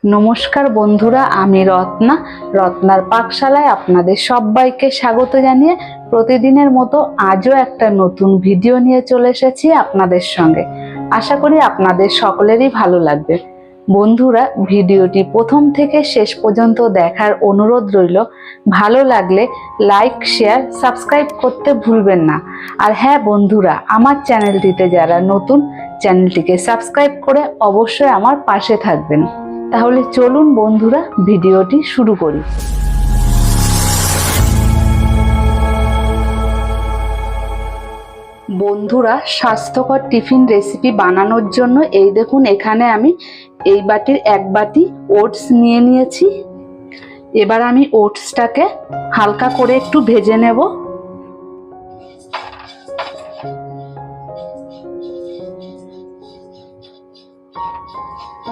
নমস্কার বন্ধুরা, আমি রত্নার পাকশালায় আপনাদের সবাইকে স্বাগত জানিয়ে প্রতিদিনের মতো আজও একটা নতুন ভিডিও নিয়ে চলে এসেছি আপনাদের সঙ্গে। আশা করি আপনাদের সকলেরই ভালো লাগবে। বন্ধুরা, ভিডিওটি প্রথম থেকে শেষ পর্যন্ত দেখার অনুরোধ রইল। ভালো লাগলে লাইক, শেয়ার, সাবস্ক্রাইব করতে ভুলবেন না। আর হ্যাঁ বন্ধুরা, আমার চ্যানেলটিতে যারা নতুন, চ্যানেলটিকে সাবস্ক্রাইব করে অবশ্যই আমার পাশে থাকবেন। তাহলে চলুন বন্ধুরা, ভিডিওটি শুরু করি। বন্ধুরা, স্বাস্থ্যকর টিফিন রেসিপি বানানোর জন্য এই দেখুন, এখানে আমি এই বাটির 1 বাটি ওটস নিয়ে নিয়েছি। এবার আমি ওটসটাকে হালকা করে একটু ভেজে নেব।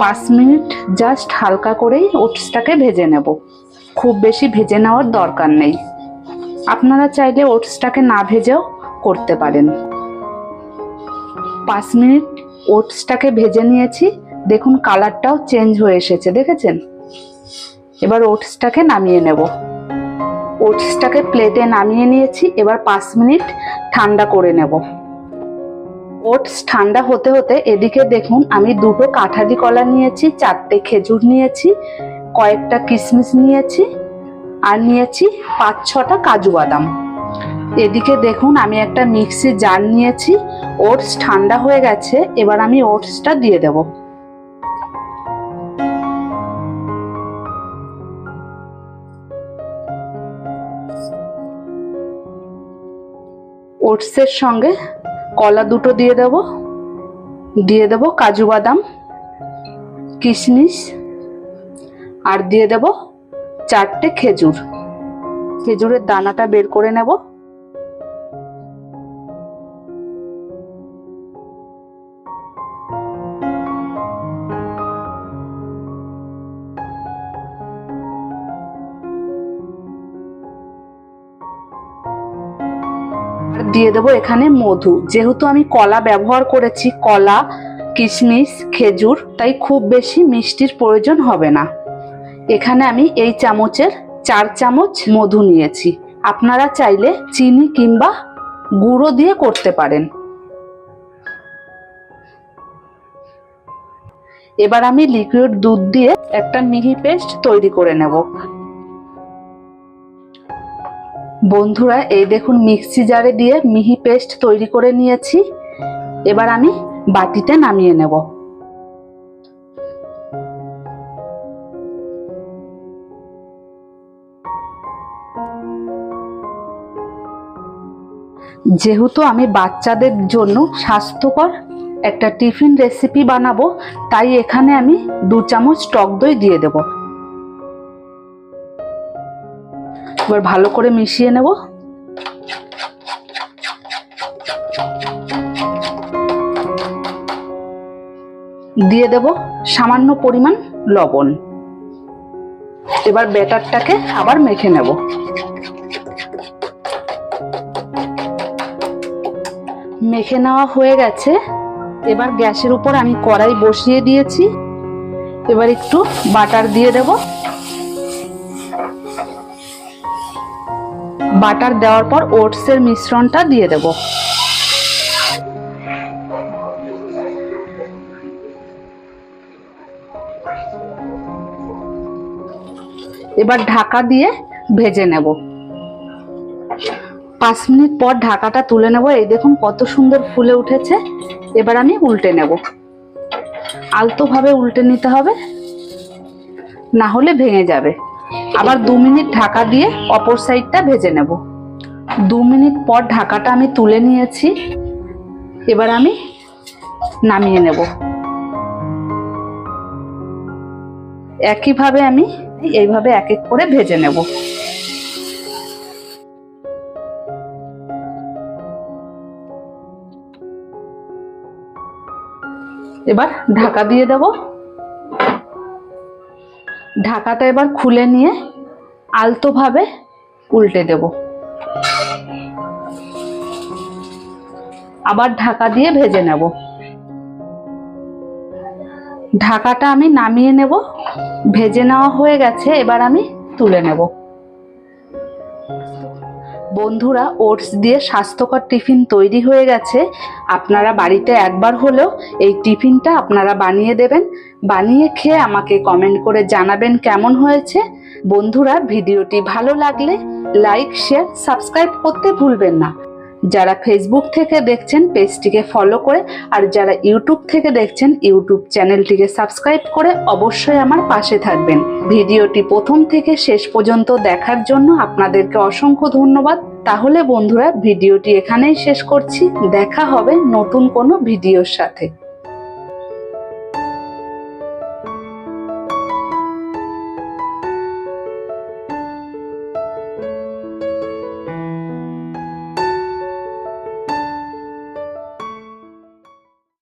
পাঁচ মিনিট জাস্ট হালকা করেই ওটসটাকে ভেজে নেব, খুব বেশি ভেজে নেওয়ার দরকার নেই। আপনারা চাইলে ওটসটাকে না ভেজেও করতে পারেন। 5 মিনিট ওটসটাকে ভেজে নিয়েছি, দেখুন কালারটাও চেঞ্জ হয়ে এসেছে, দেখেছেন? এবার ওটসটাকে নামিয়ে নেব। ওটসটাকে প্লেটে নামিয়ে নিয়েছি। এবার 5 মিনিট ঠান্ডা করে নেব। ওটস ঠান্ডা হতে হতে এদিকে দেখুন, আমি 2টো কাঁঠালি কলা নিয়েছি, 4টে খেজুর নিয়েছি, কয়েকটা কিশমিশ নিয়েছি, আর নিয়েছি 5-6টা কাজু বাদাম। এদিকে দেখুন, আমি একটা মিক্সি জার নিয়েছি। ওটস ঠান্ডা হয়ে গেছে, এবার আমি ওটসটা দিয়ে দেব। ওটসের সঙ্গে কলা 2টো দিয়ে দেব কাজু বাদাম, কিশমিশ, আর দিয়ে দেব 4টে খেজুর। খেজুরের দানাটা বের করে নেব। দিয়ে দেবো এখানে মধু। যেহেতু আমি কলা ব্যবহার করেছি, কলা, কিশমিশ, খেজুর, তাই খুব বেশি মিষ্টির প্রয়োজন হবে না। এখানে আমি এই চামচের 4 চামচ মধু নিয়েছি। আপনারা চাইলে চিনি কিংবা গুঁড়ো দিয়ে করতে পারেন। এবার আমি লিকুইড দুধ দিয়ে একটা মিহি পেস্ট তৈরি করে নেব। বন্ধুরা, এই দেখুন মিক্সি জারে দিয়ে মিহি পেস্ট তৈরি করে নিয়েছি। এবার আমি বাটিতে নামিয়ে নেব। যেহেতু আমি বাচ্চাদের জন্য স্বাস্থ্যকর একটা টিফিন রেসিপি বানাবো, তাই এখানে আমি 2 চামচ টক দই দিয়ে দেব। এবার ভালো করে মিশিয়ে নেব। দিয়ে দেব সামান্য পরিমাণ লবণ। এবার ব্যাটারটাকে আবার মেখে নেব। মেখে নেওয়া হয়ে গেছে। এবার গ্যাসের উপর আমি কড়াই বসিয়ে দিয়েছি। এবার একটু বাটার দিয়ে দেব। বাটার দেওয়ার পর ওটসের মিশ্রণটা দিয়ে দেব। এবার ঢাকা দিয়ে ভেজে নেব। 5 মিনিট পর ঢাকাটা তুলে নেব। এই দেখুন কত সুন্দর ফুলে উঠেছে। এবার আমি উল্টে নেব। আলতোভাবে উল্টে নিতে হবে, না হলে ভেঙে যাবে। আবার 2 মিনিট ঢাকা দিয়ে অপর সাইডটা ভেজে নেব। 2 মিনিট পর ঢাকাটা আমি তুলে নিয়েছি। এবার আমি নামিয়ে নেব। একইভাবে আমি এইভাবে এক এক করে ভেজে নেব। এবার ঢাকা দিয়ে দেব। ঢাকাটা এবার খুলে নিয়ে আলতোভাবে উল্টে দেব। আবার ঢাকা দিয়ে ভেজে নেব। ঢাকাটা আমি নামিয়ে নেব। ভেজে নেওয়া হয়ে গেছে, এবার আমি তুলে নেব। বন্ধুরা, ওটস দিয়ে স্বাস্থ্যকর টিফিন তৈরি হয়ে গেছে। আপনারা বাড়িতে একবার হলেও এই টিফিনটা আপনারা বানিয়ে দেবেন। বানিয়ে খেয়ে আমাকে কমেন্ট করে জানাবেন কেমন হয়েছে। বন্ধুরা, ভিডিওটি ভালো লাগলে লাইক, শেয়ার, সাবস্ক্রাইব করতে ভুলবেন না। যারা ফেসবুক থেকে দেখছেন পেজটিকে ফলো করে, আর যারা ইউটিউব থেকে দেখছেন ইউটিউব চ্যানেলটিকে সাবস্ক্রাইব করে অবশ্যই আমার পাশে থাকবেন। ভিডিওটি প্রথম থেকে শেষ পর্যন্ত দেখার জন্য আপনাদেরকে অসংখ্য ধন্যবাদ। তাহলে বন্ধুরা, ভিডিওটি এখানেই শেষ করছি। দেখা হবে নতুন কোনো ভিডিওর সাথে।